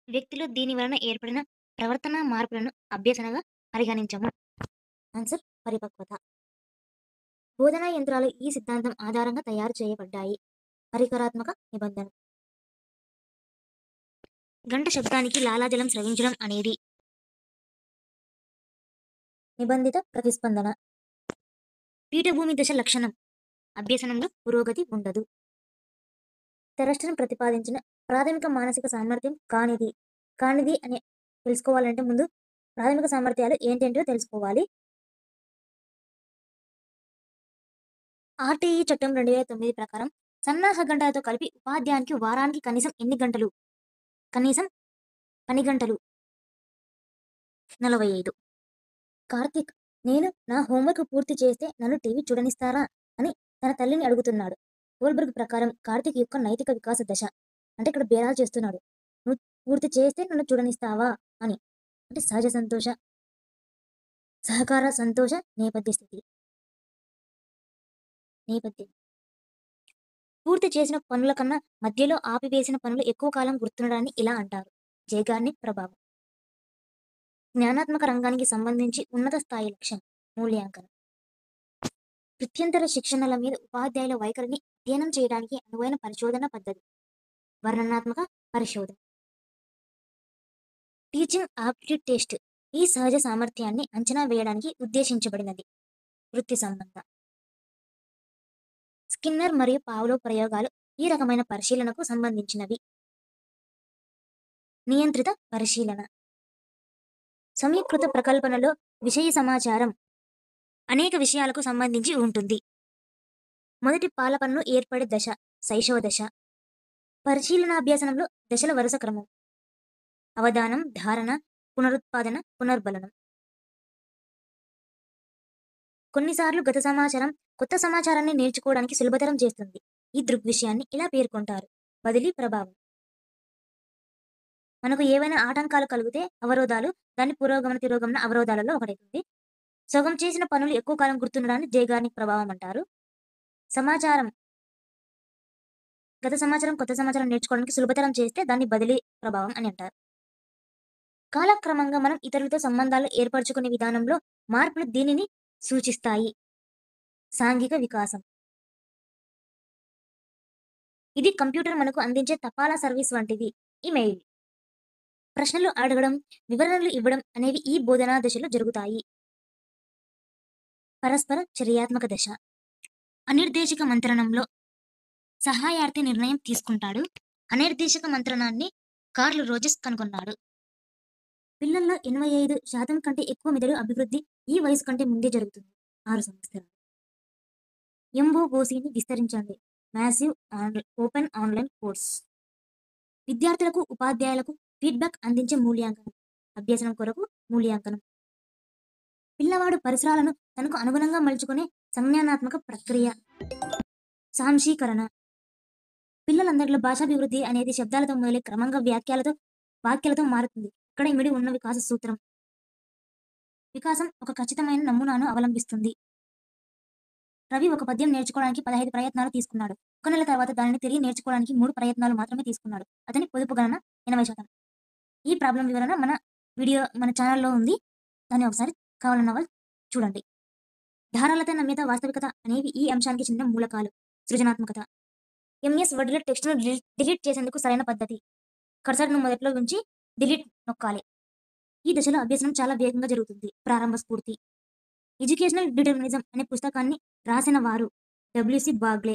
వ్యక్తిలో దీని వలన ఏర్పడిన ప్రవర్తనా మార్పులను అభ్యసనగా పరిగణించము. ఆన్సర్ పరిపక్వత. బోధనా యంత్రాలు ఈ సిద్ధాంతం ఆధారంగా తయారు చేయబడ్డాయి. పరికరాత్మక నిబంధన. గంట శబ్దానికి లాలాజలం స్రవించడం అనేది నిబంధిత ప్రతిస్పందన. పీఠభూమి దశ లక్షణం. అభ్యసనంలో పురోగతి ఉండదు. తెరస్టన్ ప్రతిపాదించిన ప్రాథమిక మానసిక సామర్థ్యం కానిది అని తెలుసుకోవాలంటే ముందు ప్రాథమిక సామర్థ్యాలు ఏంటేంటో తెలుసుకోవాలి. ఆర్టీఈ చట్టం 2009 ప్రకారం సన్నాహ గంటలతో కలిపి ఉపాధ్యాయునికి వారానికి కనీసం ఎన్ని గంటలు? కనీసం పని గంటలు 45. కార్తీక్, నేను నా హోంవర్క్ పూర్తి చేస్తే నన్ను టీవీ చూడనిస్తారా అని తన తల్లిని అడుగుతున్నాడు. గోల్బర్గ్ ప్రకారం కార్తీక్ యొక్క నైతిక వికాస దశ అంటే ఇక్కడ బేరాలు చేస్తున్నాడు. నువ్వు పూర్తి చేస్తే నన్ను చూడనిస్తావా అని. అంటే సహజ సంతోష, సహకార సంతోష నేపథ్య స్థితి. నేపథ్యం. పూర్తి చేసిన పనుల కన్నా మధ్యలో ఆపివేసిన పనులు ఎక్కువ కాలం గుర్తుండడాన్ని ఇలా అంటారు. జైగార్నిక్ ప్రభావం. జ్ఞానాత్మక రంగానికి సంబంధించి ఉన్నత స్థాయి లక్ష్యం మూల్యాంకనం. వృత్యంతర శిక్షణల మీద ఉపాధ్యాయుల వైఖరిని అధ్యయనం చేయడానికి అనువైన పరిశోధన పద్ధతి వర్ణనాత్మక పరిశోధన. టీచింగ్ ఆప్టిట్యూడ్ టెస్ట్ ఈ సహజ సామర్థ్యాన్ని అంచనా వేయడానికి ఉద్దేశించబడినది. వృత్తి సంబంధం. స్కిన్నర్ మరియు పావ్లో ప్రయోగాలు ఈ రకమైన పరిశీలనకు సంబంధించినవి. నియంత్రిత పరిశీలన. సమీకృత ప్రకల్పనలో విషయ సమాచారం అనేక విషయాలకు సంబంధించి ఉంటుంది. మొదటి పాలపన్ను ఏర్పడే దశ శైశవ దశ. పరిశీలనాభ్యాసనంలో దశల వరుస క్రమం. అవధానం, ధారణ, పునరుత్పాదన, పునర్బలనం. కొన్నిసార్లు గత సమాచారం కొత్త సమాచారాన్ని నేర్చుకోవడానికి సులభతరం చేస్తుంది. ఈ దృగ్విషయాన్ని ఇలా పేర్కొంటారు. బదిలీ ప్రభావం. మనకు ఏవైనా ఆటంకాలు కలిగితే అవరోధాలు దాని పురోగమన తిరోగమన అవరోధాలలో ఒకటవుతుంది. సగం చేసిన పనులు ఎక్కువ కాలం గుర్తుండడాన్ని జైగార్నిక్ ప్రభావం అంటారు. సమాచారం గత సమాచారం కొత్త సమాచారం నేర్చుకోవడానికి సులభతరం చేస్తే దాన్ని బదిలీ ప్రభావం అని అంటారు. కాలక్రమంగా మనం ఇతరులతో సంబంధాలు ఏర్పరచుకునే విధానంలో మార్పులు దీనిని సూచిస్తాయి. సాంఘిక వికాసం. ఇది కంప్యూటర్ మనకు అందించే తపాలా సర్వీస్ వంటిది. ఇమెయిల్. ప్రశ్నలు అడగడం, వివరణలు ఇవ్వడం అనేవి ఈ బోధనా దశలో జరుగుతాయి. పరస్పర చర్యాత్మక దశ. అనిర్దేశక మంత్రణంలో సహాయార్థి నిర్ణయం తీసుకుంటాడు. అనిర్దేశక మంత్రణాన్ని కార్ల్ రోజెస్ కనుగొన్నాడు. పిల్లల్లో 85% కంటే ఎక్కువ మెదడు అభివృద్ధి ఈ వయసు కంటే ముందే జరుగుతుంది. 6 సంవత్సరాలు. ఎంఓఓసిని విస్తరించండి. Massive open online course. విద్యార్థులకు ఉపాధ్యాయులకు ఫీడ్బ్యాక్ అందించే మూల్యాంకనం. అభ్యసనం కొరకు మూల్యాంకనం. పిల్లవాడు పరిసరాలను తనకు అనుగుణంగా మలుచుకునే సంజ్ఞానాత్మక ప్రక్రియ. సాంశీకరణ. పిల్లలందరిలో భాషాభివృద్ధి అనేది శబ్దాలతో మొదలై క్రమంగా వాక్యాలతో మారుతుంది. ఇక్కడ ఇమిడి ఉన్న వికాస సూత్రం. వికాసం ఒక ఖచ్చితమైన నమూనాను అవలంబిస్తుంది. రవి ఒక పద్యం నేర్చుకోవడానికి 15 ప్రయత్నాలు తీసుకున్నాడు. ఒక నెల తర్వాత దానిని తిరిగి నేర్చుకోవడానికి 3 ప్రయత్నాలు మాత్రమే తీసుకున్నాడు. అతని పొదుపు గణన 80%. ఈ ప్రాబ్లం వివరణ మన ఛానల్లో ఉంది. దాన్ని ఒకసారి కావాలన్న వాళ్ళు చూడండి. ధారాళత, నమ్యత, వాస్తవికత అనేవి ఈ అంశానికి చెందిన మూలకాలు. సృజనాత్మకత. ఎంఎస్ వర్డ్లో టెక్స్ట్ను డిలీట్ చేసేందుకు సరైన పద్ధతి. కర్సర్ను మొదట్లో ఉంచి డిలీట్ నొక్కాలి. ఈ దశలో అభ్యసనం చాలా వేగంగా జరుగుతుంది. ప్రారంభ స్ఫూర్తి. ఎడ్యుకేషనల్ డిటర్మినిజం అనే పుస్తకాన్ని రాసిన వారు W.C. బాగ్లే.